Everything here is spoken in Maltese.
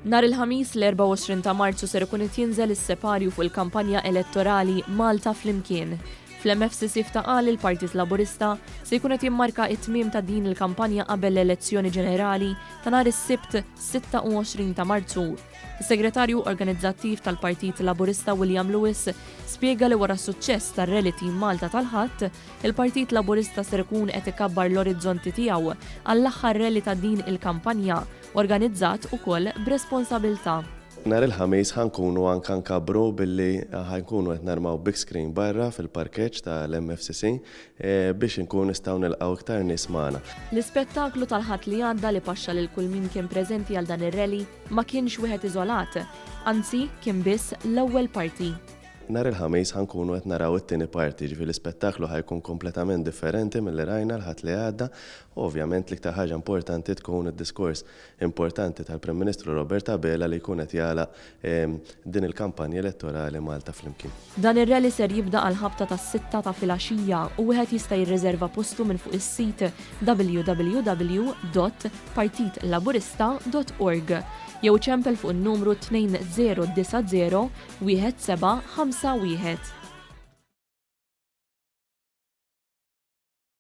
Nar il-ħamis l-24 ta' Marzu ser ikun jinżel is-separju fuq il-kampanja elettorali Malta flimkien. Fl-MFCC ftaqal il-Partit Laburista se jkun qed jimmarka it-tmiem ta' din il-kampanja qabel l-elezzjoni ġenerali ta' nhar is-Sibt 26 ta' Marzu. Is-Segretarju Organizzattiv tal-Partit Laburista William Lewis spjega li wara s-suċċess tar-Rally Team Malta tal-Ħadd, il-Partit Laburista ser ikun qed ikabbar l-orizzonti tiegħu għall-aħħar rally ta' din il-kampanja, organizzat ukoll b'responsabbiltà. Nar il-ħamis ħankunu anke nkabbru billi ħankunu qed narmaw big screen barra fil-parkeġġ tal-MFCC biex inkunu nistgħu nilqgħu iktar nies magħna. L-ispettaklu tal-ħadd li għadda li paxxa lil kull min kien preżenti għal dan ir-rally ma kienx wieħed iżolat, anzi kien biss l-ewwel parti. Nar il-ħamis ħankunu qed naraw it-tieni parti, ġifieri l-ispettaklu ħajkun kompletament differenti milli rajna l-ħadd li għadda. Ovvjament l-iktar ħaġa importanti tkun id-diskors importanti tal-Prim Ministru Robert Abela li jkun qed jagħlaq din il-kampanja elettorali Malta flimkien. Dan ir-rally ser jibda għal ħabta tas-6 ta' filgħaxija u wieħed jista' jirriserva postu minn fuq is-sit www.partitlaburista.org jew ċempel fuq in-numru 2090 1751.